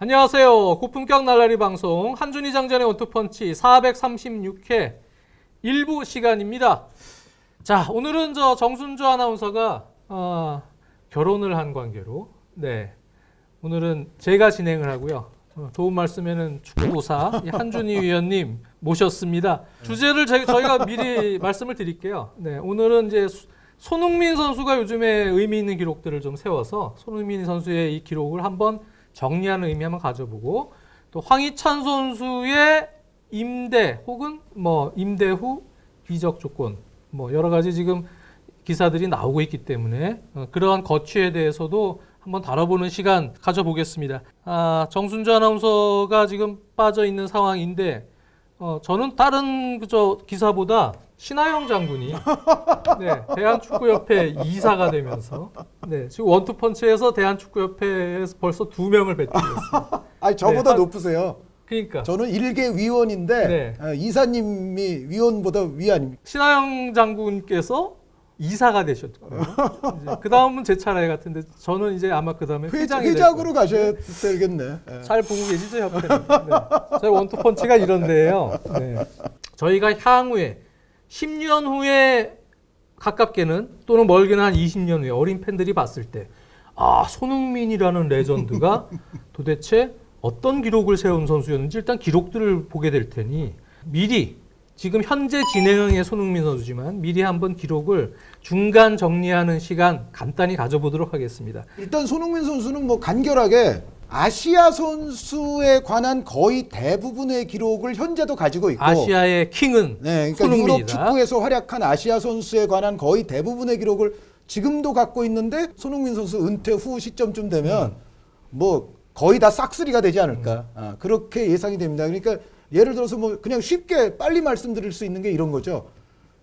안녕하세요. 고품격 날라리 방송 한준희 장전의 원투펀치 436회 일부 시간입니다. 자, 오늘은 정순주 아나운서가 결혼을 한 관계로 오늘은 제가 진행을 하고요. 도움 말씀에는 축구도사 한준희 위원님 모셨습니다. 주제를 저희가 미리 말씀을 드릴게요. 오늘은 이제 손흥민 선수가 요즘에 의미 있는 기록들을 좀 세워서 손흥민 선수의 이 기록을 한번 정리하는 의미 한번 가져보고, 또 황희찬 선수의 임대 혹은 임대 후 이적 조건 여러 가지 지금 기사들이 나오고 있기 때문에 그러한 거취에 대해서도 한번 다뤄보는 시간 가져보겠습니다. 정순주 아나운서가 지금 빠져 있는 상황인데 저는 다른 기사보다 신하영 장군이 대한축구협회 이사가 되면서 지금 원투펀치에서 대한축구협회에서 벌써 2명을 배출했습니다. 아니 저보다 높으세요. 그러니까 저는 1개 위원인데 이사님이 위원보다 위 아닙니까? 신하영 장군께서 이사가 되셨고요. 그 다음은 제 차례 같은데 저는 이제 아마 그 다음에 회장으로 가셔야 되겠네. 잘 보고 계시죠, 협회는? 저희 원투펀치가 이런데요. 저희가 향후에 10년 후에 가깝게는 또는 멀게는 한 20년 후에 어린 팬들이 봤을 때 손흥민이라는 레전드가 도대체 어떤 기록을 세운 선수였는지 일단 기록들을 보게 될 테니 미리 지금 현재 진행형의 손흥민 선수지만 미리 한번 기록을 중간 정리하는 시간 간단히 가져보도록 하겠습니다. 일단 손흥민 선수는 간결하게 아시아 선수에 관한 거의 대부분의 기록을 현재도 가지고 있고, 아시아의 킹은 그러니까 손흥민이다. 유럽 축구에서 활약한 아시아 선수에 관한 거의 대부분의 기록을 지금도 갖고 있는데 손흥민 선수 은퇴 후 시점쯤 되면 거의 다 싹쓸이가 되지 않을까. 그렇게 예상이 됩니다. 그러니까 예를 들어서 그냥 쉽게 빨리 말씀드릴 수 있는 게 이런 거죠.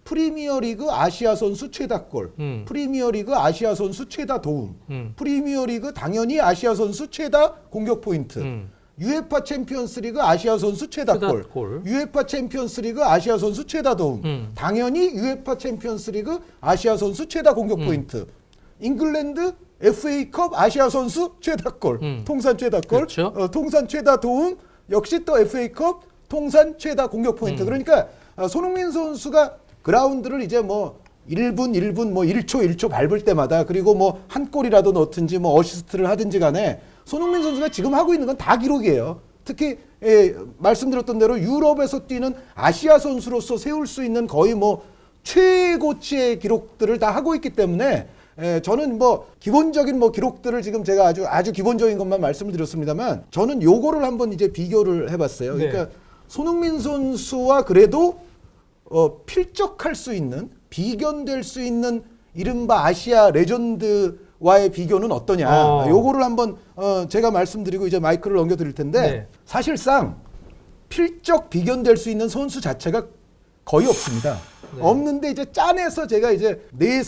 프리미어리그 아시아 선수 최다 골, 프리미어리그 아시아 선수 최다 도움, 프리미어리그 당연히 아시아 선수 최다 공격 포인트, UEFA 챔피언스리그 아시아 선수 최다 골, UEFA 챔피언스리그 아시아 선수 최다 도움, 당연히 UEFA 챔피언스리그 아시아 선수 최다 공격 포인트, 잉글랜드 FA컵 아시아 선수 최다 골, 통산 최다 골, 그렇죠. 통산 최다 도움, 역시 또 FA컵 통산 최다 공격 포인트. 그러니까 손흥민 선수가 그라운드를 이제 1분 1초 밟을 때마다, 그리고 한 골이라도 넣든지 어시스트를 하든지 간에 손흥민 선수가 지금 하고 있는 건 다 기록이에요. 특히 말씀드렸던 대로 유럽에서 뛰는 아시아 선수로서 세울 수 있는 거의 최고치의 기록들을 다 하고 있기 때문에 저는 기본적인 기록들을 지금 제가 아주 기본적인 것만 말씀을 드렸습니다만, 저는 요거를 한번 이제 비교를 해봤어요. 그러니까 손흥민 선수와 그래도 필적할 수 있는, 비견될 수 있는 이른바 아시아 레전드와의 비교는 어떠냐. 요거를 한번 제가 말씀드리고 이제 마이크를 넘겨드릴 텐데, 사실상 필적 비견될 수 있는 선수 자체가 거의 없습니다. 없는데 이제 짠해서 제가 이제 네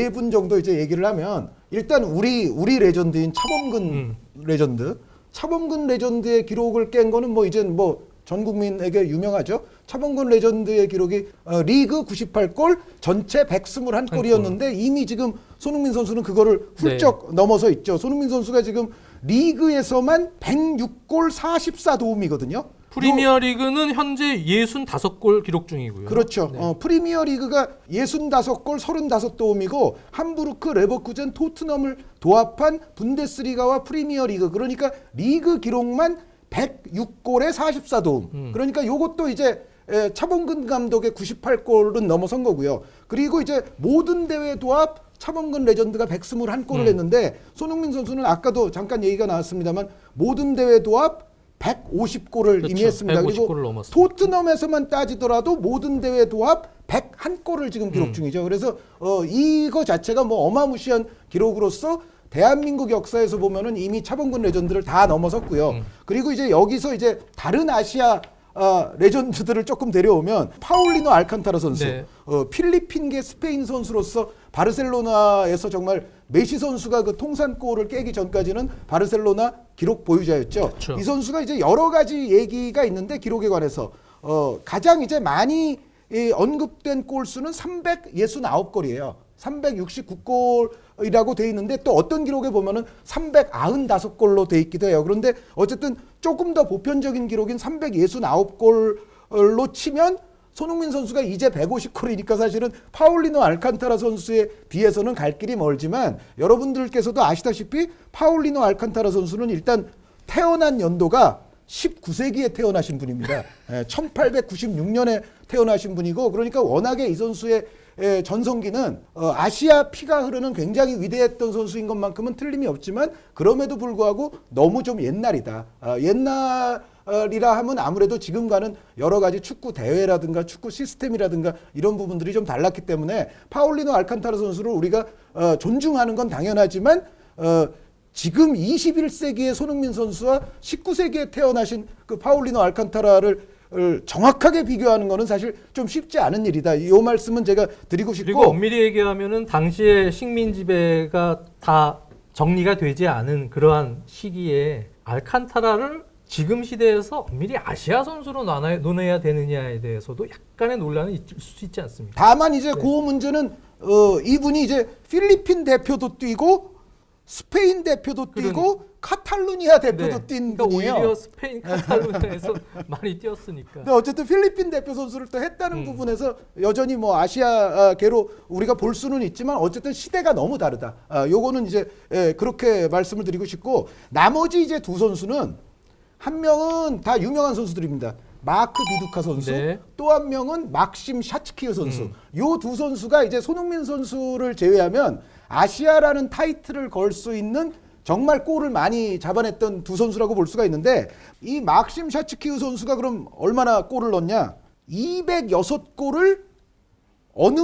분 정도 이제 얘기를 하면, 일단 우리 레전드인 차범근 레전드, 차범근 레전드의 기록을 깬 거는 이제 전 국민에게 유명하죠. 차범근 레전드의 기록이 리그 98골, 전체 121골이었는데 이미 지금 손흥민 선수는 그거를 훌쩍 넘어서 있죠. 손흥민 선수가 지금 리그에서만 106골 44도움이거든요. 프리미어리그는 현재 65골 기록 중이고요. 그렇죠. 프리미어리그가 65골 35도움이고 함부르크, 레버쿠젠, 토트넘을 도합한 분데스리가와 프리미어리그, 그러니까 리그 기록만 106골에 44도움. 그러니까 요것도 이제 차범근 감독의 98골은 넘어선 거고요. 그리고 이제 모든 대회 도합 차범근 레전드가 121골을 했는데, 손흥민 선수는 아까도 잠깐 얘기가 나왔습니다만 모든 대회 도합 150골을 이미 했습니다. 150골을 그리고 넘었습니다. 토트넘에서만 따지더라도 모든 대회 도합 101골을 지금 기록 중이죠. 그래서 이거 자체가 어마무시한 기록으로서 대한민국 역사에서 보면은 이미 차범근 레전드를 다 넘어섰고요. 그리고 이제 여기서 이제 다른 아시아 레전드들을 조금 데려오면 파울리노 알칸타라 선수, 필리핀계 스페인 선수로서 바르셀로나에서 정말 메시 선수가 그 통산골을 깨기 전까지는 바르셀로나 기록 보유자였죠. 그렇죠. 이 선수가 이제 여러 가지 얘기가 있는데 기록에 관해서 가장 이제 많이 언급된 골수는 369골이에요. 369골이라고 돼 있는데 또 어떤 기록에 보면은 395골로 돼 있기도 해요. 그런데 어쨌든 조금 더 보편적인 기록인 369골로 치면 손흥민 선수가 이제 150골이니까 사실은 파울리노 알칸타라 선수에 비해서는 갈 길이 멀지만 여러분들께서도 아시다시피 파울리노 알칸타라 선수는 일단 태어난 연도가 19세기에 태어나신 분입니다. 1896년에 태어나신 분이고 그러니까 워낙에 이 선수의 전성기는 아시아 피가 흐르는 굉장히 위대했던 선수인 것만큼은 틀림이 없지만 그럼에도 불구하고 너무 좀 옛날이다. 옛날이라 하면 아무래도 지금과는 여러 가지 축구 대회라든가 축구 시스템이라든가 이런 부분들이 좀 달랐기 때문에 파울리노 알칸타라 선수를 우리가 존중하는 건 당연하지만 지금 21세기의 손흥민 선수와 19세기에 태어나신 그 파울리노 알칸타라를 정확하게 비교하는 거는 사실 좀 쉽지 않은 일이다. 이 말씀은 제가 드리고 싶고 그리고 엄밀히 얘기하면은 당시에 식민 지배가 다 정리가 되지 않은 그러한 시기에 알칸타라를 지금 시대에서 엄밀히 아시아 선수로 논해야 되느냐에 대해서도 약간의 논란은 있을 수 있지 않습니까? 다만 이제 그 문제는 이분이 이제 필리핀 대표도 뛰고 스페인 대표도 뛰고 카탈루니아 대표도 뛴 그러니까 분이에요. 오히려 스페인 카탈루니아에서 많이 뛰었으니까. 근데 어쨌든 필리핀 대표 선수를 또 했다는 부분에서 여전히 뭐 아시아계로 우리가 볼 수는 있지만 어쨌든 시대가 너무 다르다. 요거는 이제 그렇게 말씀을 드리고 싶고 나머지 이제 두 선수는 한 명은 다 유명한 선수들입니다. 마크 비두카 선수, 네. 또 한 명은 막심 샤츠키르 선수. 요 두 선수가 이제 손흥민 선수를 제외하면 아시아라는 타이틀을 걸 수 있는 정말 골을 많이 잡아냈던 두 선수라고 볼 수가 있는데 이 막심 샤츠키르 선수가 그럼 얼마나 골을 넣었냐? 206골을 어느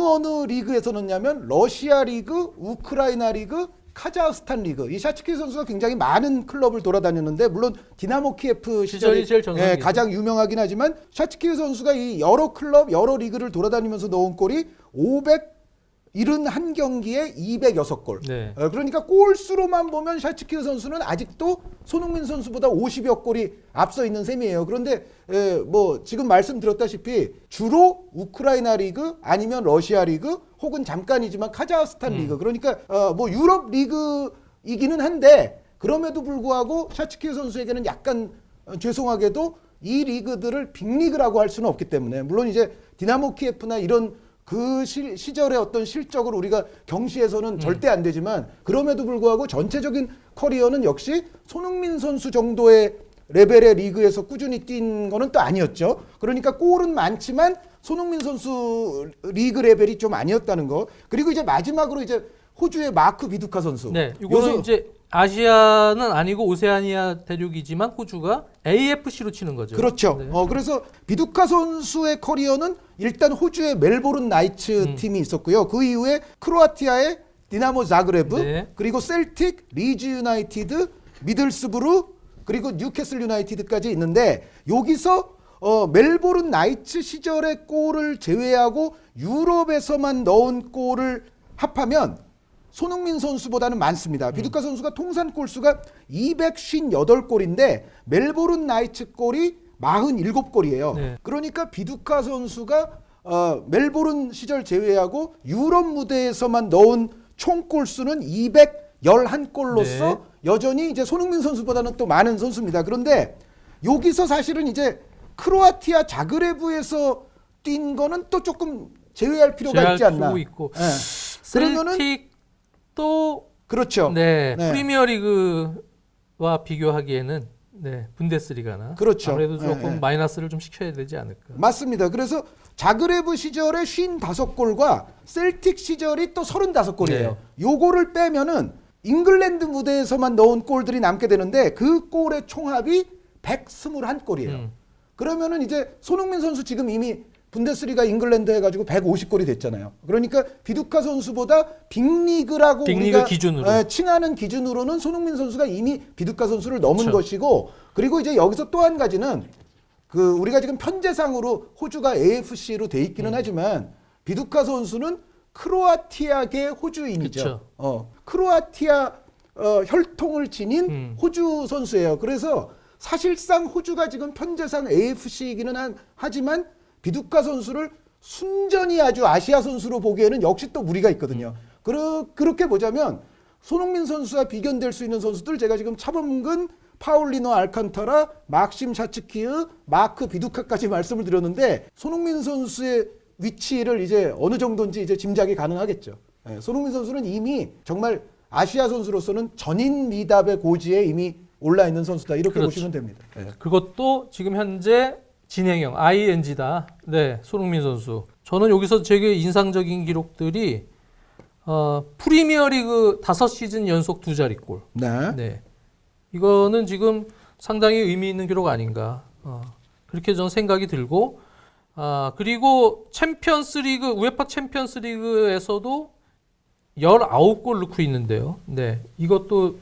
리그에서 넣냐면 러시아 리그, 우크라이나 리그, 카자흐스탄 리그. 이 샤츠키르 선수가 굉장히 많은 클럽을 돌아다녔는데 물론 디나모 키예프 시절이 제일 전성기죠. 가장 유명하긴 하지만 샤츠키르 선수가 이 여러 클럽, 여러 리그를 돌아다니면서 넣은 골이 571경기에 206골. 네. 그러니까 골수로만 보면 샤츠키르 선수는 아직도 손흥민 선수보다 50여 골이 앞서 있는 셈이에요. 그런데 뭐 지금 말씀드렸다시피 주로 우크라이나 리그 아니면 러시아 리그 혹은 잠깐이지만 카자흐스탄 리그 그러니까 뭐 유럽 리그이기는 한데 그럼에도 불구하고 샤츠키르 선수에게는 약간 죄송하게도 이 리그들을 빅리그라고 할 수는 없기 때문에 물론 이제 디나모 키예프나 이런 그 시절의 어떤 실적을 우리가 경시해서는 절대 안 되지만 그럼에도 불구하고 전체적인 커리어는 역시 손흥민 선수 정도의 레벨의 리그에서 꾸준히 뛴 거는 또 아니었죠. 그러니까 골은 많지만 손흥민 선수 리그 레벨이 좀 아니었다는 거. 그리고 이제 마지막으로 이제 호주의 마크 비두카 선수. 네, 이거는 이제 아시아는 아니고 오세아니아 대륙이지만 호주가 AFC로 치는 거죠. 그렇죠. 네. 그래서 비두카 선수의 커리어는 일단 호주의 멜보른 나이츠 팀이 있었고요. 그 이후에 크로아티아의 디나모 자그레브, 네. 그리고 셀틱, 리즈 유나이티드, 미들스부르, 그리고 뉴캐슬 유나이티드까지 있는데 여기서 멜보른 나이츠 시절의 골을 제외하고 유럽에서만 넣은 골을 합하면 손흥민 선수보다는 많습니다. 비두카 선수가 통산 골수가 258골인데 멜보른 나이츠 골이 47골이에요. 네. 그러니까 비두카 선수가 멜보른 시절 제외하고 유럽 무대에서만 넣은 총 골수는 211골로서 네. 여전히 이제 손흥민 선수보다는 또 많은 선수입니다. 그런데 여기서 사실은 이제 크로아티아 자그레브에서 뛴 거는 또 조금 제외할 필요가 있지 않나. 있고. 예. 그러면은 셀틱도 그렇죠. 네, 네. 프리미어리그와 비교하기에는 네, 분데스리가나 그렇죠. 아무래도 조금 네. 마이너스를 좀 시켜야 되지 않을까. 맞습니다. 그래서 자그레브 시절에 55골과 셀틱 시절이 또 35골이에요. 네. 요거를 빼면은 잉글랜드 무대에서만 넣은 골들이 남게 되는데 그 골의 총합이 121골이에요. 그러면은 이제 손흥민 선수 지금 이미 분데스리가 잉글랜드 해가지고 150골이 됐잖아요. 그러니까 비두카 선수보다 빅리그라고 빅리그 우리가 기준으로. 칭하는 기준으로는 손흥민 선수가 이미 비두카 선수를 넘은 그렇죠. 것이고 그리고 이제 여기서 또 한 가지는 그 우리가 지금 편제상으로 호주가 AFC로 돼 있기는 하지만 비두카 선수는 크로아티아계 호주인이죠. 그쵸. 크로아티아 혈통을 지닌 호주 선수예요. 그래서 사실상 호주가 지금 편제상 AFC이기는 하지만 비두카 선수를 순전히 아주 아시아 선수로 보기에는 역시 또 무리가 있거든요. 그렇게 보자면 손흥민 선수와 비견될 수 있는 선수들 제가 지금 차범근, 파울리노 알칸타라, 막심 샤츠키르, 마크 비두카까지 말씀을 드렸는데 손흥민 선수의 위치를 이제 어느 정도인지 이제 짐작이 가능하겠죠. 예, 손흥민 선수는 이미 정말 아시아 선수로서는 전인 미답의 고지에 이미 올라 있는 선수다 이렇게 그렇죠. 보시면 됩니다. 예. 그것도 지금 현재 진행형 ING다. 네, 손흥민 선수. 저는 여기서 되게 인상적인 기록들이 프리미어리그 5시즌 연속 2자릿골. 네. 네. 이거는 지금 상당히 의미 있는 기록 아닌가. 그렇게 저는 생각이 들고, 그리고 챔피언스리그, 우에파 챔피언스리그에서도 19골 넣고 있는데요. 네. 이것도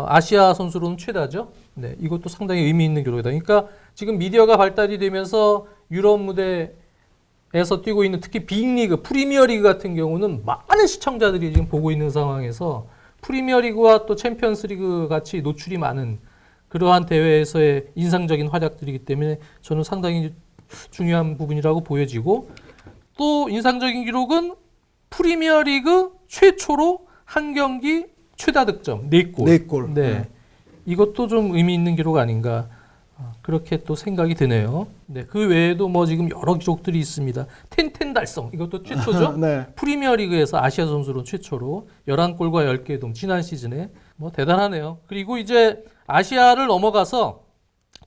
아시아 선수로는 최다죠. 네. 이것도 상당히 의미 있는 기록이다. 그러니까 지금 미디어가 발달이 되면서 유럽 무대에서 뛰고 있는 특히 빅리그, 프리미어리그 같은 경우는 많은 시청자들이 지금 보고 있는 상황에서 프리미어리그와 또 챔피언스리그 같이 노출이 많은 그러한 대회에서의 인상적인 활약들이기 때문에 저는 상당히 중요한 부분이라고 보여지고, 또 인상적인 기록은 프리미어리그 최초로 한 경기 최다 득점 4골. 4골. 네. 이것도 좀 의미 있는 기록 아닌가. 그렇게 또 생각이 드네요. 네. 그 외에도 뭐 지금 여러 기록들이 있습니다. 텐텐 달성. 이것도 최초죠. 네. 프리미어리그에서 아시아 선수로 최초로 11골과 10개의 동 지난 시즌에 뭐 대단하네요. 그리고 이제 아시아를 넘어가서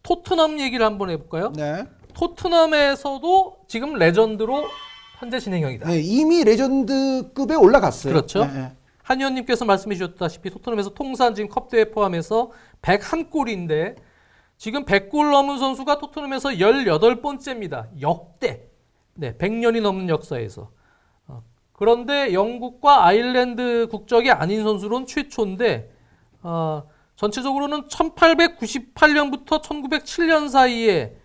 토트넘 얘기를 한번 해볼까요? 네. 토트넘에서도 지금 레전드로 현재 진행형이다. 네, 이미 레전드급에 올라갔어요. 그렇죠. 네, 네. 한 의원님께서 말씀해 주셨다시피 토트넘에서 통산 지금 컵대회 포함해서 101골인데 지금 100골 넘은 선수가 토트넘에서 18번째입니다. 역대. 네, 100년이 넘는 역사에서. 그런데 영국과 아일랜드 국적이 아닌 선수로는 최초인데 전체적으로는 1898년부터 1907년 사이에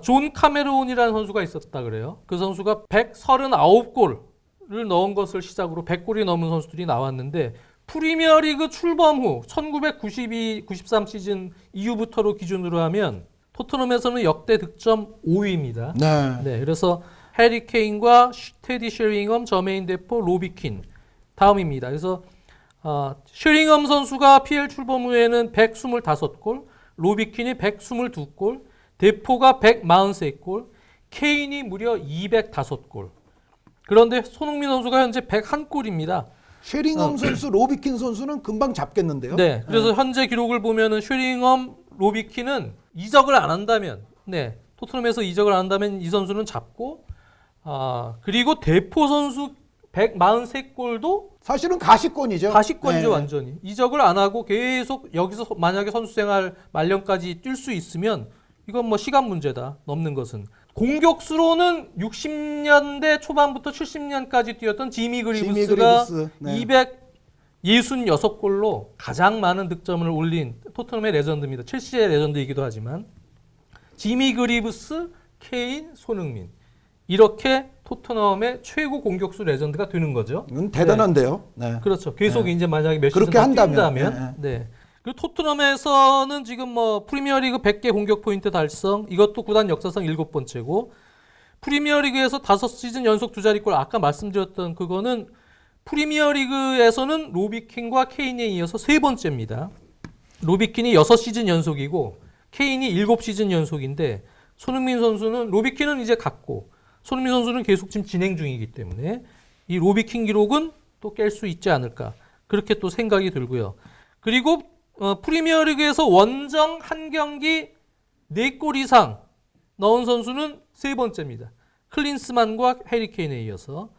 존 카메론이라는 선수가 있었다 그래요. 그 선수가 139골을 넣은 것을 시작으로 100골이 넘은 선수들이 나왔는데 프리미어리그 출범 후 1992-93 시즌 이후부터로 기준으로 하면 토트넘에서는 역대 득점 5위입니다. 네. 네, 그래서 해리 케인과 테디 쉐링엄, 저메인 데포, 로비킨 다음입니다. 그래서 쉐링엄 선수가 PL 출범 후에는 125골, 로비킨이 122골, 데포가 143골, 케인이 무려 205골. 그런데 손흥민 선수가 현재 101골입니다. 쉐링엄 선수, 로비킨 선수는 금방 잡겠는데요. 네, 그래서 현재 기록을 보면은 쉐링엄, 로비킨은 이적을 안 한다면, 네, 토트넘에서 이적을 안 한다면 이 선수는 잡고, 그리고 데포 선수 143골도 사실은 가시권이죠. 가시권이죠, 네. 완전히. 이적을 안 하고 계속 여기서 만약에 선수 생활 말년까지 뛸 수 있으면 이건 뭐 시간 문제다, 넘는 것은. 공격수로는 60년대 초반부터 70년까지 뛰었던 지미 그리브스가 네. 266골로 가장 많은 득점을 올린 토트넘의 레전드입니다. 첼시의 레전드이기도 하지만 지미 그리브스, 케인, 손흥민 이렇게 토트넘의 최고 공격수 레전드가 되는 거죠. 이건 대단한데요. 네. 그렇죠. 계속 네. 이제 만약에 몇 시즌 그렇게 더 한다면. 뛴다면, 네. 그리고 토트넘에서는 지금 뭐 프리미어리그 100개 공격 포인트 달성, 이것도 구단 역사상 7번째고, 프리미어리그에서 5시즌 연속 2자릿골, 아까 말씀드렸던 그거는 프리미어리그에서는 로비킨과 케인에 이어서 3번째입니다. 로비킨이 6시즌 연속이고 케인이 7시즌 연속인데, 손흥민 선수는, 로비킨은 이제 갔고 손흥민 선수는 계속 지금 진행 중이기 때문에 이 로비킨 기록은 또 깰 수 있지 않을까, 그렇게 또 생각이 들고요. 그리고 프리미어리그에서 원정 한 경기 4골 이상 넣은 선수는 3번째입니다. 클린스만과 해리 케인에 이어서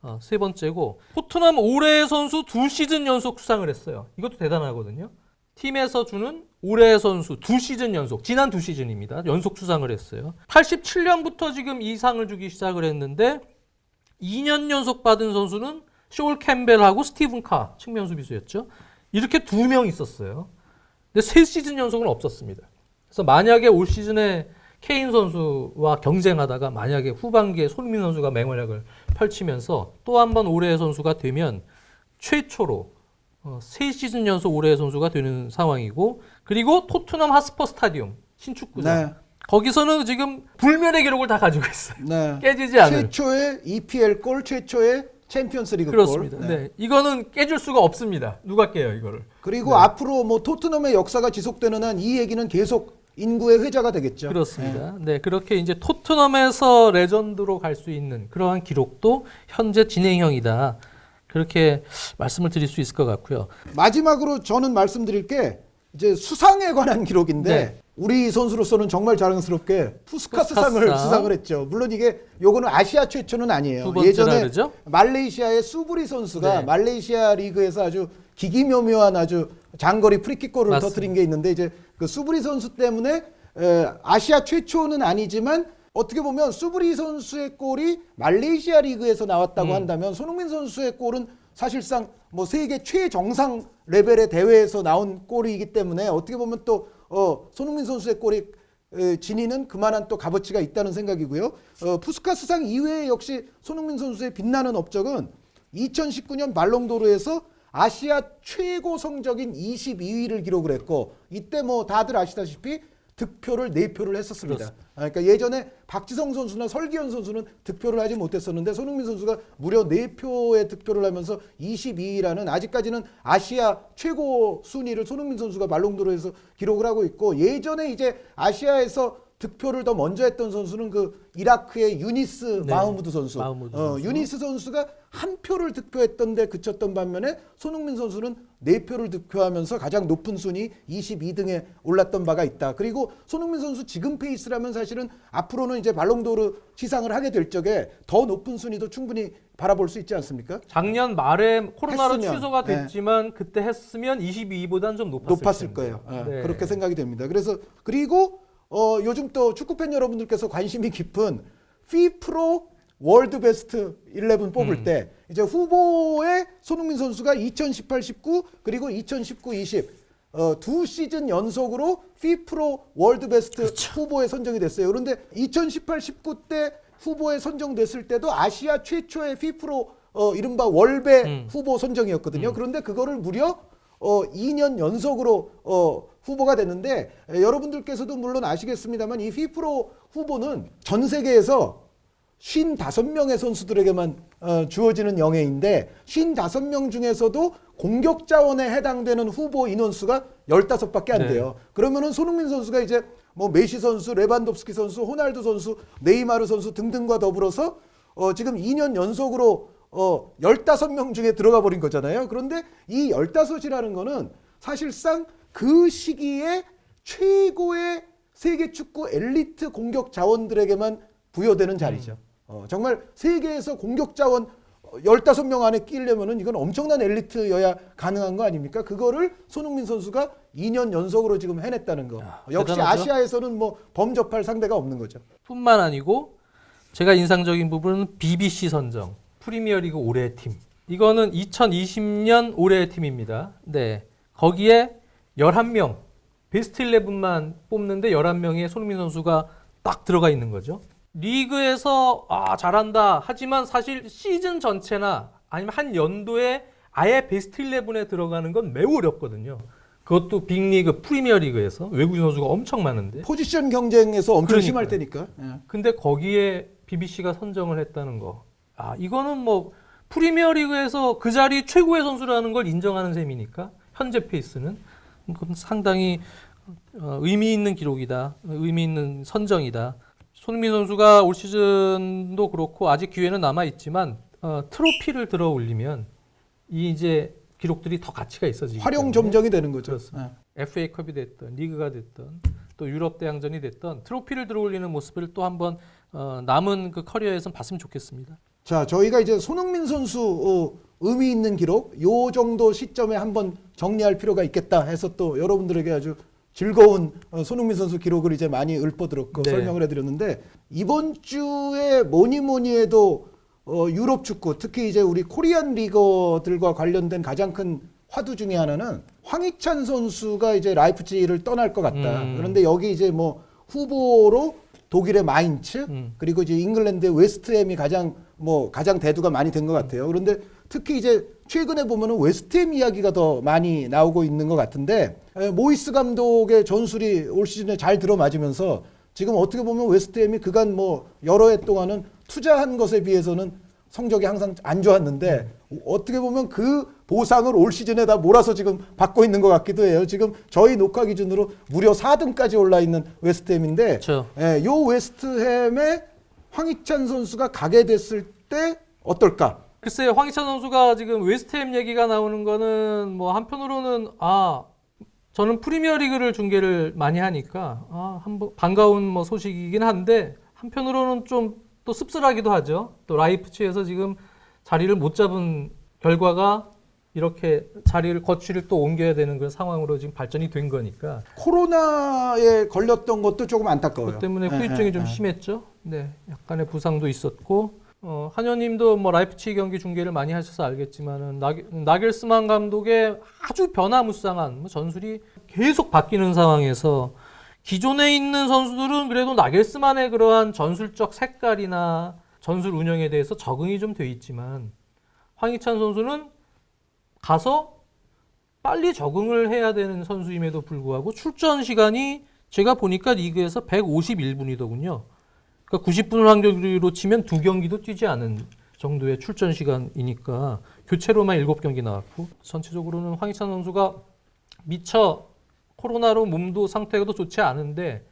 3번째고, 토트넘 올해의 선수 2시즌 연속 수상을 했어요. 이것도 대단하거든요. 팀에서 주는 올해의 선수 2시즌 연속, 지난 2시즌입니다. 연속 수상을 했어요. 87년부터 지금 이 상을 주기 시작을 했는데 2년 연속 받은 선수는 숄 캠벨하고 스티븐 카, 측면 수비수였죠. 이렇게 2명 있었어요. 근데 3시즌 연속은 없었습니다. 그래서 만약에 올 시즌에 케인 선수와 경쟁하다가 만약에 후반기에 손흥민 선수가 맹활약을 펼치면서 또 한 번 올해의 선수가 되면 최초로 3시즌 연속 올해의 선수가 되는 상황이고, 그리고 토트넘 하스퍼 스타디움 신축구장, 네. 거기서는 지금 불멸의 기록을 다 가지고 있어요. 네. 깨지지 않을. 최초의 EPL 골, 최초의 챔피언스리그 그렇습니다. 골. 네. 이거는 깨질 수가 없습니다. 누가 깨요 이거를? 그리고 앞으로 뭐 토트넘의 역사가 지속되는 한 이 얘기는 계속 인구의 회자가 되겠죠. 그렇습니다. 네, 그렇게 이제 토트넘에서 레전드로 갈 수 있는 그러한 기록도 현재 진행형이다. 그렇게 말씀을 드릴 수 있을 것 같고요. 마지막으로 저는 말씀드릴 게 이제 수상에 관한 기록인데 네. 우리 선수로서는 정말 자랑스럽게 푸스카스상을 푸스카스상. 수상을 했죠. 물론 이게 요거는 아시아 최초는 아니에요. 두 번째라 예전에 그러죠? 말레이시아의 수브리 선수가 네. 말레이시아 리그에서 아주 기기묘묘한 아주 장거리 프리킥골을 맞습니다. 터뜨린 게 있는데 이제 그 수브리 선수 때문에 아시아 최초는 아니지만 어떻게 보면 수브리 선수의 골이 말레이시아 리그에서 나왔다고 한다면 손흥민 선수의 골은 사실상 뭐 세계 최정상 레벨의 대회에서 나온 골이기 때문에 어떻게 보면 또 손흥민 선수의 골이 진위는 그만한 또 값어치가 있다는 생각이고요. 푸스카스상 이외에 역시 손흥민 선수의 빛나는 업적은 2019년 발롱도르에서 아시아 최고 성적인 22위를 기록을 했고 이때 뭐 다들 아시다시피 득표를 4표를 했었습니다. 그러니까 예전에 박지성 선수나 설기현 선수는 득표를 하지 못했었는데 손흥민 선수가 무려 4표의 득표를 하면서 22위라는 아직까지는 아시아 최고 순위를 손흥민 선수가 발롱도르에서 기록을 하고 있고 예전에 이제 아시아에서 득표를 더 먼저 했던 선수는 그 이라크의 유니스 네. 마흐무드 선수. 마흐무드 선수. 유니스 선수가 한 표를 득표했던데 그쳤던 반면에 손흥민 선수는 4표를 득표하면서 가장 높은 순위 22등에 올랐던 바가 있다. 그리고 손흥민 선수 지금 페이스라면 사실은 앞으로는 이제 발롱도르 시상을 하게 될 적에 더 높은 순위도 충분히 바라볼 수 있지 않습니까? 작년 말에 코로나로 했으면, 취소가 됐지만 그때 했으면 22위보다는 좀 높았을 텐데. 거예요. 네. 그렇게 생각이 됩니다. 그리고 요즘 또 축구팬 여러분들께서 관심이 깊은 피프로 월드 베스트 11 뽑을 때 이제 후보에 손흥민 선수가 2018-19 그리고 2019-20 두 시즌 연속으로 피프로 월드 베스트 후보에 선정이 됐어요. 그런데 2018-19 때 후보에 선정됐을 때도 아시아 최초의 피프로 이른바 월배 후보 선정이었거든요. 그런데 그거를 무려 2년 연속으로 후보가 됐는데 여러분들께서도 물론 아시겠습니다만 이 피프로 후보는 전 세계에서 55명의 선수들에게만 주어지는 영예인데 55명 중에서도 공격 자원에 해당되는 후보 인원수가 15밖에 안 돼요. 그러면은 손흥민 선수가 이제 뭐 메시 선수, 레반도프스키 선수, 호날두 선수, 네이마르 선수 등등과 더불어서 지금 2년 연속으로 15명 중에 들어가 버린 거잖아요. 그런데 이 15이라는 거는 사실상 그 시기에 최고의 세계 축구 엘리트 공격 자원들에게만 부여되는 자리죠. 정말 세계에서 공격 자원 15명 안에 끼려면은 이건 엄청난 엘리트여야 가능한 거 아닙니까? 그거를 손흥민 선수가 2년 연속으로 지금 해냈다는 거. 역시 대단하죠? 아시아에서는 뭐 범접할 상대가 없는 거죠. 뿐만 아니고 제가 인상적인 부분은 BBC 선정 프리미어리그 올해의 팀. 이거는 2020년 올해의 팀입니다. 네. 거기에 11명 베스트 11만 뽑는데 11명의 손흥민 선수가 딱 들어가 있는 거죠. 리그에서 잘한다 하지만 사실 시즌 전체나 아니면 한 연도에 아예 베스트 11에 들어가는 건 매우 어렵거든요. 그것도 빅리그 프리미어리그에서 외국인 선수가 엄청 많은데. 포지션 경쟁에서 엄청 그러니까요. 심할 테니까. 근데 거기에 BBC가 선정을 했다는 거. 이거는 뭐 프리미어리그에서 그 자리 최고의 선수라는 걸 인정하는 셈이니까 현재 페이스는 그건 상당히 의미 있는 기록이다. 의미 있는 선정이다. 손흥민 선수가 올 시즌도 그렇고 아직 기회는 남아 있지만 트로피를 들어 올리면 이 이제 기록들이 더 가치가 있어지기 활용 때문에 점정이 되는 거죠. 그렇습니다. FA컵이 됐든 리그가 됐든 또 유럽 대항전이 됐든 트로피를 들어 올리는 모습을 또 한번 남은 그 커리어에선 봤으면 좋겠습니다. 자, 저희가 이제 손흥민 선수 의미 있는 기록 요 정도 시점에 한번 정리할 필요가 있겠다 해서 또 여러분들에게 아주 즐거운 손흥민 선수 기록을 이제 많이 읊어드렸고 네. 설명을 해드렸는데 이번 주에 뭐니 해도 유럽 축구 특히 이제 우리 코리안 리거들과 관련된 가장 큰 화두 중에 하나는 황희찬 선수가 이제 라이프치히를 떠날 것 같다. 그런데 여기 이제 뭐 후보로 독일의 마인츠 그리고 이제 잉글랜드의 웨스트햄이 가장 대두가 많이 된 것 같아요. 그런데 특히 이제 최근에 보면은 웨스트햄 이야기가 더 많이 나오고 있는 것 같은데 모이스 감독의 전술이 올 시즌에 잘 들어맞으면서 지금 어떻게 보면 웨스트햄이 그간 뭐 여러 해 동안은 투자한 것에 비해서는 성적이 항상 안 좋았는데 어떻게 보면 그 보상을 올 시즌에 다 몰아서 지금 받고 있는 것 같기도 해요. 지금 저희 녹화 기준으로 무려 4등까지 올라 있는 웨스트햄인데, 그렇죠. 예, 요 웨스트햄에 황희찬 선수가 가게 됐을 때 어떨까? 글쎄요, 황희찬 선수가 지금 웨스트햄 얘기가 나오는 거는 뭐 한편으로는 저는 프리미어리그를 중계를 많이 하니까 한번 반가운 뭐 소식이긴 한데 한편으로는 좀 또 씁쓸하기도 하죠. 또 라이프치히에서 지금 자리를 못 잡은 결과가 이렇게 자리를 거취를 또 옮겨야 되는 그런 상황으로 지금 발전이 된 거니까 코로나에 걸렸던 것도 조금 안타까워요. 그것 때문에 후유증이 좀 심했죠. 네, 약간의 부상도 있었고 한현님도 뭐 라이프치히 경기 중계를 많이 하셔서 알겠지만은 나겔스만 감독의 아주 변화무쌍한 뭐 전술이 계속 바뀌는 상황에서 기존에 있는 선수들은 그래도 나겔스만의 그러한 전술적 색깔이나 전술 운영에 대해서 적응이 좀 돼 있지만 황희찬 선수는 가서 빨리 적응을 해야 되는 선수임에도 불구하고 출전 시간이 제가 보니까 리그에서 151분이더군요. 그러니까 90분을 한경기로 치면 2경기도 뛰지 않은 정도의 출전 시간이니까 교체로만 7경기 나왔고 전체적으로는 황희찬 선수가 미처 코로나로 몸도 상태가 좋지 않은데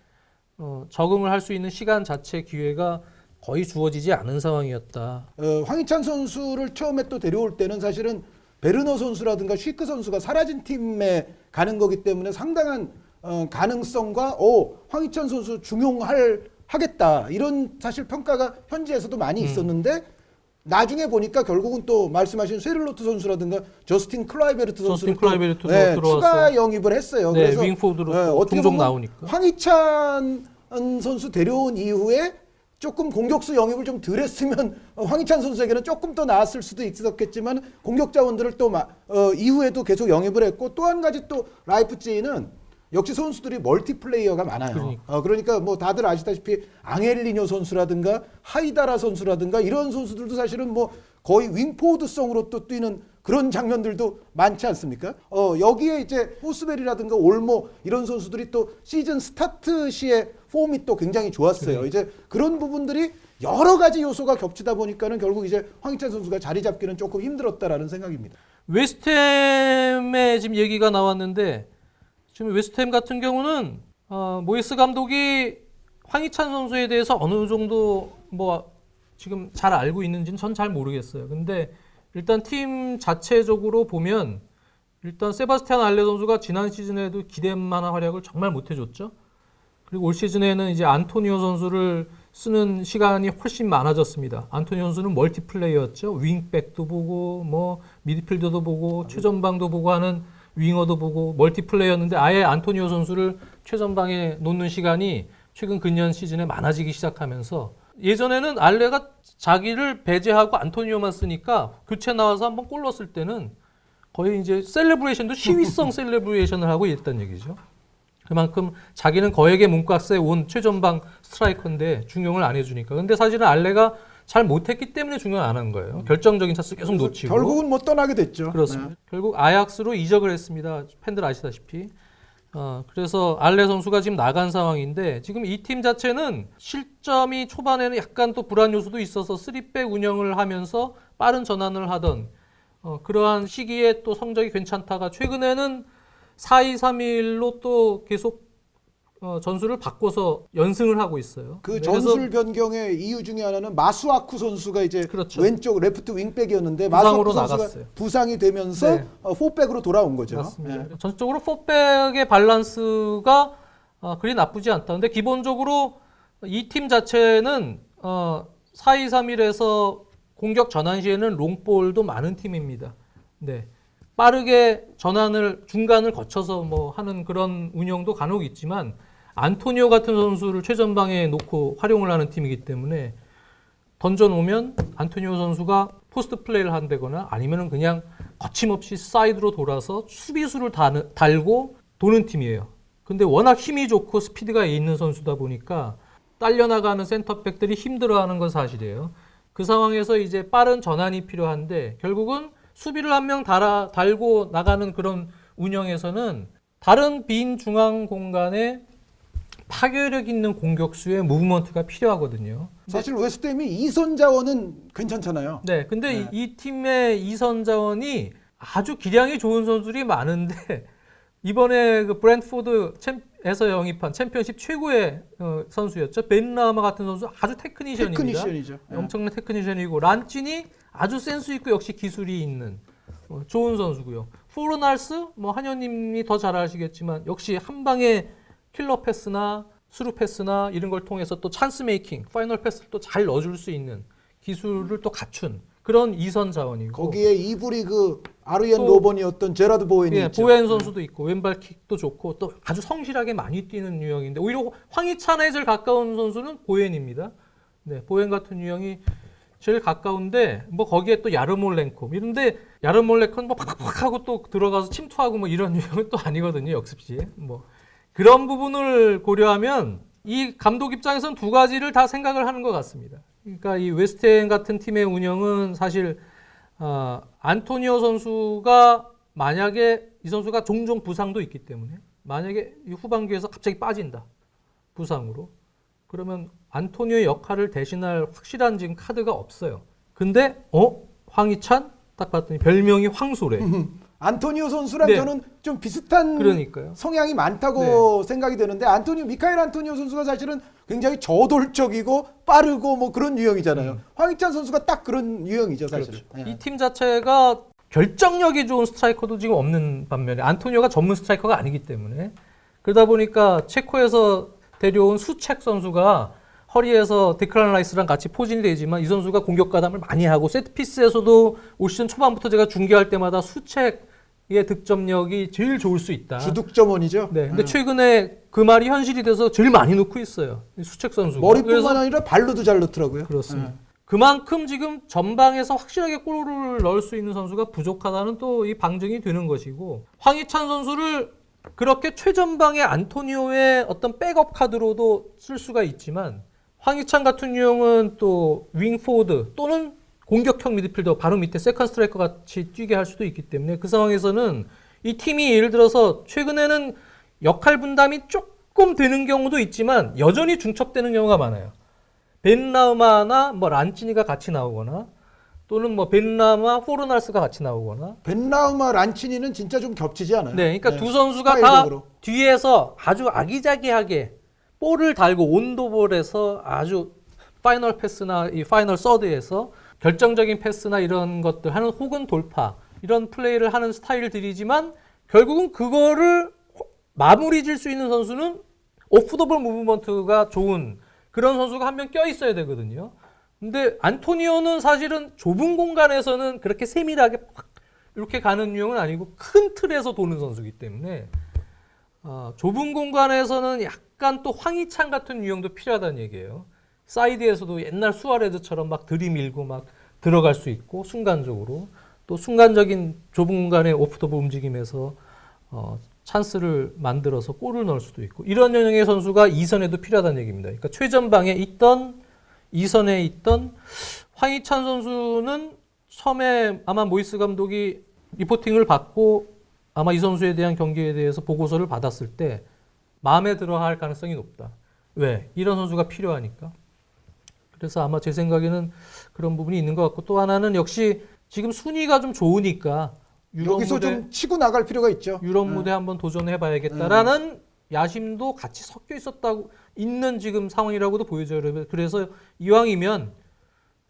적응을 할 수 있는 시간 자체 기회가 거의 주어지지 않은 상황이었다. 황희찬 선수를 처음에 또 데려올 때는 사실은 베르너 선수라든가 쉬크 선수가 사라진 팀에 가는 거기 때문에 상당한 가능성과 황희찬 선수 하겠다 이런 사실 평가가 현지에서도 많이 있었는데 나중에 보니까 결국은 또 말씀하신 쉐를로트 선수라든가 저스틴 클라이베르트 선수를 추가 영입을 했어요. 네, 그래서 윙포드로 어떻게 종종 보면 나오니까 황희찬 선수 데려온 이후에 조금 공격수 영입을 좀 덜 했으면 황희찬 선수에게는 조금 더 나았을 수도 있었겠지만 공격 자원들을 또 이후에도 계속 영입을 했고 또 한 가지 또 라이프치히는 역시 선수들이 멀티플레이어가 많아요. 그러니까 뭐 다들 아시다시피 앙헬리뇨 선수라든가 하이다라 선수라든가 이런 선수들도 사실은 뭐 거의 윙포드성으로 또 뛰는 그런 장면들도 많지 않습니까? 여기에 이제 호스벨이라든가 올모 이런 선수들이 또 시즌 스타트 시에 폼이 또 굉장히 좋았어요. 이제 그런 부분들이 여러 가지 요소가 겹치다 보니까는 결국 이제 황희찬 선수가 자리 잡기는 조금 힘들었다라는 생각입니다. 웨스트햄의 지금 얘기가 나왔는데 지금 웨스트햄 같은 경우는 모이스 감독이 황희찬 선수에 대해서 어느 정도 뭐 지금 잘 알고 있는지는 전 잘 모르겠어요. 근데 일단 팀 자체적으로 보면 일단 세바스티안 알레 선수가 지난 시즌에도 기대만한 활약을 정말 못 해줬죠. 그리고 올 시즌에는 이제 안토니오 선수를 쓰는 시간이 훨씬 많아졌습니다. 안토니오 선수는 멀티플레이어였죠. 윙백도 보고 뭐 미드필더도 보고 최전방도 보고 하는 윙어도 보고 멀티플레이였는데 아예 안토니오 선수를 최전방에 놓는 시간이 최근 근년 시즌에 많아지기 시작하면서 예전에는 알레가 자기를 배제하고 안토니오만 쓰니까 교체 나와서 한번 골 넣었을 때는 거의 이제 셀레브레이션도 시위성 셀레브레이션을 하고 있다는 얘기죠. 그만큼 자기는 거액의 몸값에 온 최전방 스트라이커인데 중용을 안 해주니까. 근데 사실은 알레가 잘 못했기 때문에 중용 안 한 거예요. 결정적인 찬스 계속 놓치고. 결국은 뭐 떠나게 됐죠. 그렇습니다. 네. 결국 아약스로 이적을 했습니다. 팬들 아시다시피. 그래서 알레 선수가 지금 나간 상황인데 지금 이 팀 자체는 실점이 초반에는 약간 또 불안 요소도 있어서 3백 운영을 하면서 빠른 전환을 하던 그러한 시기에 또 성적이 괜찮다가 최근에는 4-2-3-1로 또 계속 전술을 바꿔서 연승을 하고 있어요. 그 전술 변경의 이유 중에 하나는 마수아쿠 선수가 이제 그렇죠. 왼쪽 레프트 윙백이었는데 부상으로 마수아쿠 선수가 나갔어요. 부상이 되면서 네. 4백으로 돌아온 거죠. 맞습니다. 네. 전적으로 4백의 밸런스가 그리 나쁘지 않다. 근데 기본적으로 이 팀 자체는 4-2-3-1에서 공격 전환 시에는 롱볼도 많은 팀입니다. 네. 빠르게 전환을 중간을 거쳐서 뭐 하는 그런 운영도 간혹 있지만 안토니오 같은 선수를 최전방에 놓고 활용을 하는 팀이기 때문에 던져놓으면 안토니오 선수가 포스트 플레이를 한다거나 아니면은 그냥 거침없이 사이드로 돌아서 수비수를 달고 도는 팀이에요. 근데 워낙 힘이 좋고 스피드가 있는 선수다 보니까 딸려나가는 센터백들이 힘들어하는 건 사실이에요. 그 상황에서 이제 빠른 전환이 필요한데 결국은 수비를 한 명 달고 나가는 그런 운영에서는 다른 빈 중앙 공간에 파괴력 있는 공격수의 무브먼트가 필요하거든요. 사실 웨스트햄이 이선 자원은 괜찮잖아요. 네, 근데 네. 이 팀의 이선 자원이 아주 기량이 좋은 선수들이 많은데 이번에 그 브랜트포드에서 영입한 챔피언십 최고의 선수였죠. 벤 라마 같은 선수 아주 테크니션입니다. 테크니션이죠. 예. 엄청난 테크니션이고 란찐이 아주 센스 있고 역시 기술이 있는 좋은 선수고요. 포르날스 뭐 한현님이 더 잘 아시겠지만 역시 한 방에 킬러 패스나 스루 패스나 이런 걸 통해서 또 찬스 메이킹, 파이널 패스를 또 잘 넣어줄 수 있는 기술을 또 갖춘 그런 이선 자원이고 거기에 이부 리그 아르헨 또- 로번이었던 제라드 보웬이 예, 있죠. 보엔 선수도 있고 왼발킥도 좋고 또 아주 성실하게 많이 뛰는 유형인데 오히려 황희찬에 제일 가까운 선수는 보엔입니다. 네, 보엔 같은 유형이 제일 가까운데 뭐 거기에 또 야르몰렌코 이런데 야르몰렌코는 뭐 팍팍팍 하고 또 들어가서 침투하고 뭐 이런 유형은 또 아니거든요. 역습시 뭐 그런 부분을 고려하면 이 감독 입장에서는 두 가지를 다 생각을 하는 것 같습니다. 그러니까 이 웨스트햄 같은 팀의 운영은 사실 안토니오 선수가 만약에 이 선수가 종종 부상도 있기 때문에 만약에 이 후반기에서 갑자기 빠진다 부상으로 그러면 안토니오의 역할을 대신할 확실한 지금 카드가 없어요. 근데 황희찬 딱 봤더니 별명이 황소래. 안토니오 선수랑 네. 저는 좀 비슷한 그러니까요. 성향이 많다고 생각이 되는데 미카엘 안토니오 선수가 사실은 굉장히 저돌적이고 빠르고 뭐 그런 유형이잖아요. 황희찬 선수가 딱 그런 유형이죠, 사실은. 그렇죠. 예. 이 팀 자체가 결정력이 좋은 스트라이커도 지금 없는 반면에 안토니오가 전문 스트라이커가 아니기 때문에 그러다 보니까 체코에서 데려온 수책 선수가 허리에서 데클란 라이스랑 같이 포진이 되지만 이 선수가 공격 가담을 많이 하고 세트피스에서도 올 시즌 초반부터 제가 중계할 때마다 수책의 득점력이 제일 좋을 수 있다. 주득점원이죠. 네, 근데 최근에 그 말이 현실이 돼서 제일 많이 넣고 있어요. 이 수책 선수가. 머리뿐만 그래서 아니라 발로도 잘 넣더라고요. 그렇습니다. 예. 그만큼 지금 전방에서 확실하게 골을 넣을 수 있는 선수가 부족하다는 또 이 방증이 되는 것이고 황희찬 선수를 그렇게 최전방의 안토니오의 어떤 백업 카드로도 쓸 수가 있지만 황희찬 같은 유형은 또 윙포워드 또는 공격형 미드필더 바로 밑에 세컨 스트라이커 같이 뛰게 할 수도 있기 때문에 그 상황에서는 이 팀이 예를 들어서 최근에는 역할 분담이 조금 되는 경우도 있지만 여전히 중첩되는 경우가 많아요. 벤라마나 뭐 란치니가 같이 나오거나 또는 뭐 벤라마, 포르날스가 같이 나오거나 벤라우마 란치니는 진짜 좀 겹치지 않아요? 네, 그러니까 네. 두 선수가 스타일적으로. 다 뒤에서 아주 아기자기하게 볼을 달고 온도볼에서 아주 파이널 패스나 이 파이널 서드에서 결정적인 패스나 이런 것들 하는 혹은 돌파 이런 플레이를 하는 스타일들이지만 결국은 그거를 마무리 질 수 있는 선수는 오프 더 볼 무브먼트가 좋은 그런 선수가 한 명 껴 있어야 되거든요. 근데 안토니오는 사실은 좁은 공간에서는 그렇게 세밀하게 팍 이렇게 가는 유형은 아니고 큰 틀에서 도는 선수이기 때문에 좁은 공간에서는 약간 또 황희찬 같은 유형도 필요하다는 얘기예요. 사이드에서도 옛날 수아레즈처럼 막 들이밀고 막 들어갈 수 있고 순간적으로 또 순간적인 좁은 공간의 오프 더 볼 움직임에서 찬스를 만들어서 골을 넣을 수도 있고 이런 유형의 선수가 2선에도 필요하다는 얘기입니다. 그러니까 최전방에 있던 2선에 있던 황희찬 선수는 처음에 아마 모이스 감독이 리포팅을 받고 아마 이 선수에 대한 경기에 대해서 보고서를 받았을 때 마음에 들어 할 가능성이 높다. 왜? 이런 선수가 필요하니까. 그래서 아마 제 생각에는 그런 부분이 있는 것 같고 또 하나는 역시 지금 순위가 좀 좋으니까 여기서 좀 치고 나갈 필요가 있죠. 유럽 무대 한번 도전해 봐야겠다라는 야심도 같이 섞여 있는 지금 상황이라고도 보여져요. 그래서 이왕이면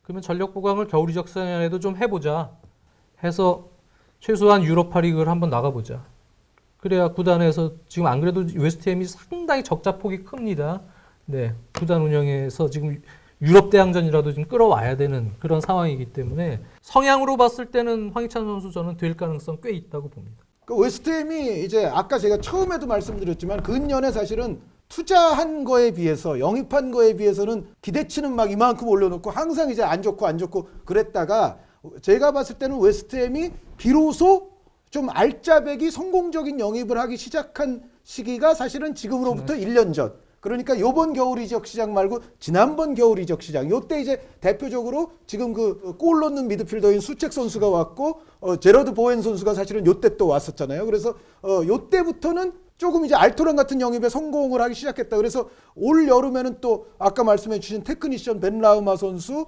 그러면 전력 보강을 겨울 이적 시장에도 좀 해보자 해서 최소한 유로파 리그를 한번 나가보자. 그래야 구단에서 지금 안 그래도 웨스트햄이 상당히 적자 폭이 큽니다. 네, 구단 운영에서 지금 유럽 대항전이라도 좀 끌어와야 되는 그런 상황이기 때문에 성향으로 봤을 때는 황희찬 선수 저는 될 가능성 꽤 있다고 봅니다. 그 웨스트햄이 이제 아까 제가 처음에도 말씀드렸지만 근년에 사실은 투자한 거에 비해서 영입한 거에 비해서는 기대치는 막 이만큼 올려놓고 항상 이제 안 좋고 그랬다가 제가 봤을 때는 웨스트햄이 비로소 좀 알짜배기 성공적인 영입을 하기 시작한 시기가 사실은 지금으로부터 1년 전 그러니까 요번 겨울 이적 시장 말고 지난번 겨울 이적 시장 요때 이제 대표적으로 지금 그 골 넣는 미드필더인 수책 선수가 왔고 제러드 보엔 선수가 사실은 요때 또 왔었잖아요. 그래서 요때부터는 조금 이제 알토란 같은 영입에 성공을 하기 시작했다. 그래서 올 여름에는 또 아까 말씀해 주신 테크니션 벤 라우마 선수,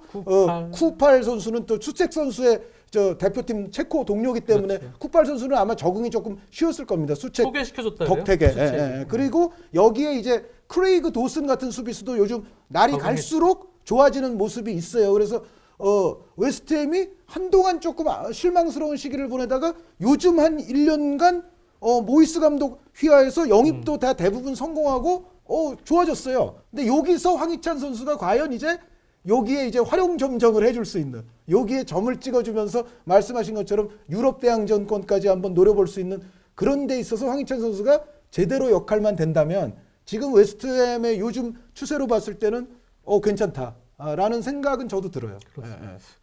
쿠팔 선수는 또 수책 선수의 저 대표팀 체코 동료기 때문에 그렇죠. 쿠팔 선수는 아마 적응이 조금 쉬웠을 겁니다. 수책 소개시켜줬다. 덕택에. 그리고 여기에 이제 크레이그 도슨 같은 수비수도 요즘 날이 갈수록 좋아지는 모습이 있어요. 그래서 웨스트햄이 한동안 조금 실망스러운 시기를 보내다가 요즘 한 1년간 모이스 감독 휘하에서 영입도 다 대부분 성공하고 좋아졌어요. 근데 여기서 황희찬 선수가 과연 이제 여기에 이제 활용 점정을 해줄 수 있는 여기에 점을 찍어주면서 말씀하신 것처럼 유럽 대항전권까지 한번 노려볼 수 있는 그런 데 있어서 황희찬 선수가 제대로 역할만 된다면 지금 웨스트햄의 요즘 추세로 봤을 때는 괜찮다라는 생각은 저도 들어요.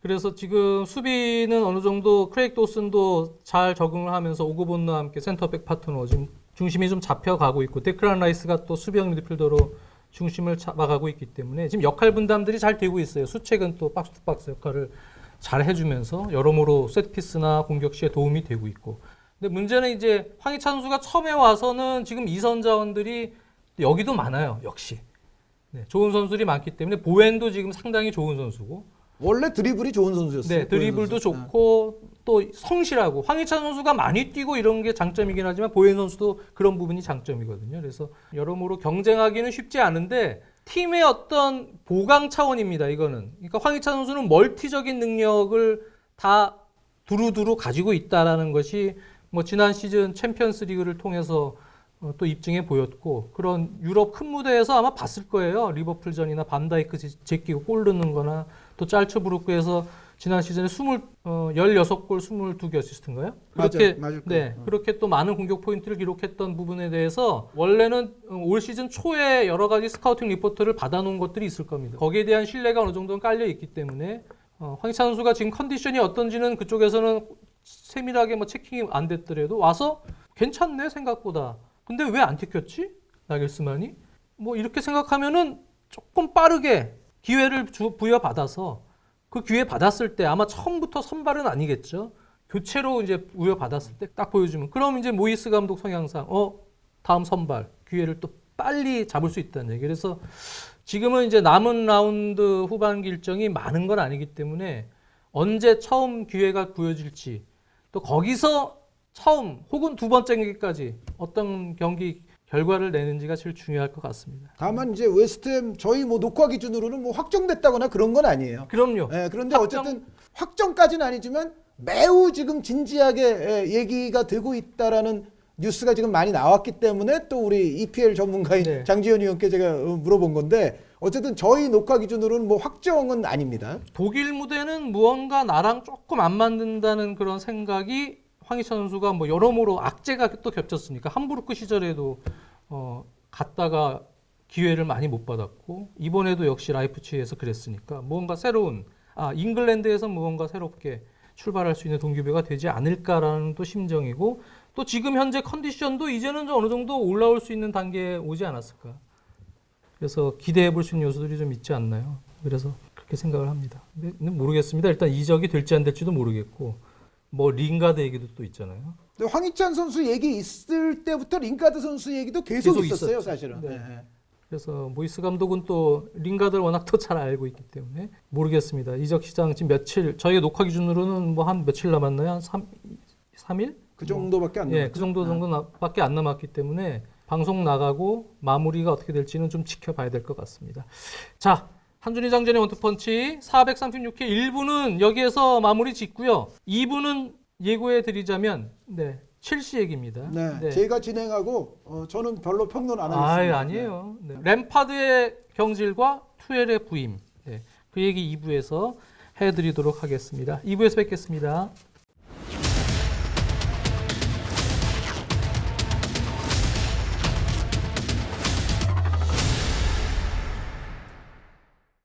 그래서 지금 수비는 어느 정도 크레이크 도슨도 잘 적응을 하면서 오그본과 함께 센터백 파트너 지금 중심이 좀 잡혀가고 있고 데클란 라이스가 또 수비형 미드필더로 중심을 잡아가고 있기 때문에 지금 역할 분담들이 잘 되고 있어요. 수책은 또 박스 투 박스 역할을 잘 해주면서 여러모로 세트피스나 공격 시에 도움이 되고 있고. 근데 문제는 이제 황희찬 선수가 처음에 와서는 지금 이선 자원들이 여기도 많아요. 역시 좋은 선수들이 많기 때문에 보엔도 지금 상당히 좋은 선수고. 원래 드리블이 좋은 선수였어요. 네, 드리블도 좋고 또 성실하고 황희찬 선수가 많이 뛰고 이런 게 장점이긴 하지만 보엔 선수도 그런 부분이 장점이거든요. 그래서 여러모로 경쟁하기는 쉽지 않은데 팀의 어떤 보강 차원입니다. 이거는. 그러니까 황희찬 선수는 멀티적인 능력을 다 두루두루 가지고 있다라는 것이 뭐 지난 시즌 챔피언스 리그를 통해서 또 입증해 보였고 그런 유럽 큰 무대에서 아마 봤을 거예요. 리버풀전이나 반다이크 제끼고 골 넣는 거나 또 짤츠부르크에서 지난 시즌에 16골 22개 어시스트인가요? 그렇게 맞을 네, 그렇게 또 많은 공격 포인트를 기록했던 부분에 대해서 원래는 올 시즌 초에 여러 가지 스카우팅 리포트를 받아놓은 것들이 있을 겁니다. 거기에 대한 신뢰가 어느 정도는 깔려 있기 때문에 황희찬 선수가 지금 컨디션이 어떤지는 그쪽에서는 세밀하게 뭐 체킹이 안 됐더라도 와서 괜찮네 생각보다. 근데 왜 안 택혔지? 나겔스만이? 뭐 이렇게 생각하면은 조금 빠르게 기회를 부여받아서 그 기회 받았을 때 아마 처음부터 선발은 아니겠죠. 교체로 이제 부여받았을 때 딱 보여주면 그럼 이제 모이스 감독 성향상 다음 선발 기회를 또 빨리 잡을 수 있다는 얘기. 그래서 지금은 이제 남은 라운드 후반기 일정이 많은 건 아니기 때문에 언제 처음 기회가 부여질지 또 거기서 처음 혹은 두 번째 경기까지 어떤 경기 결과를 내는지가 제일 중요할 것 같습니다. 다만 이제 웨스트햄 저희 뭐 녹화 기준으로는 뭐 확정됐다거나 그런 건 아니에요. 그럼요. 그런데 어쨌든 확정까지는 아니지만 매우 지금 진지하게 얘기가 되고 있다라는 뉴스가 지금 많이 나왔기 때문에 또 우리 EPL 전문가인 장지현 의원께 제가 물어본 건데 어쨌든 저희 녹화 기준으로는 뭐 확정은 아닙니다. 독일 무대는 무언가 나랑 조금 안 맞는다는 그런 생각이 황희찬 선수가 뭐 여러모로 악재가 또 겹쳤으니까 함부르크 시절에도 갔다가 기회를 많이 못 받았고 이번에도 역시 라이프치히에서 그랬으니까 무언가 새로운 잉글랜드에서 무언가 새롭게 출발할 수 있는 동기부여가 되지 않을까라는 또 심정이고 또 지금 현재 컨디션도 이제는 좀 어느 정도 올라올 수 있는 단계에 오지 않았을까. 그래서 기대해 볼 수 있는 요소들이 좀 있지 않나요? 그래서 그렇게 생각을 합니다. 근데 모르겠습니다. 일단 이적이 될지 안 될지도 모르겠고 뭐 링가드 얘기도 또 있잖아요. 근데 황희찬 선수 얘기 있을 때부터 링가드 선수 얘기도 계속 있었어요, 사실은. 네. 그래서 모이스 감독은 또 링가드를 워낙 더 잘 알고 있기 때문에 모르겠습니다. 이적 시장 지금 며칠 저희 녹화 기준으로는 뭐 한 며칠 남았나요? 한 3일? 그 정도밖에 안 남았죠. 그 정도밖에 안 남았기 때문에 방송 나가고 마무리가 어떻게 될지는 좀 지켜봐야 될 것 같습니다. 자, 한준희 장전의 원투펀치 436회 1부는 여기에서 마무리 짓고요. 2부는 예고해 드리자면 첼시 얘기입니다. 네. 제가 진행하고 저는 별로 평론 안 하겠습니다. 아니에요. 램파드의 경질과 투엘의 부임. 그 얘기 2부에서 해드리도록 하겠습니다. 2부에서 뵙겠습니다.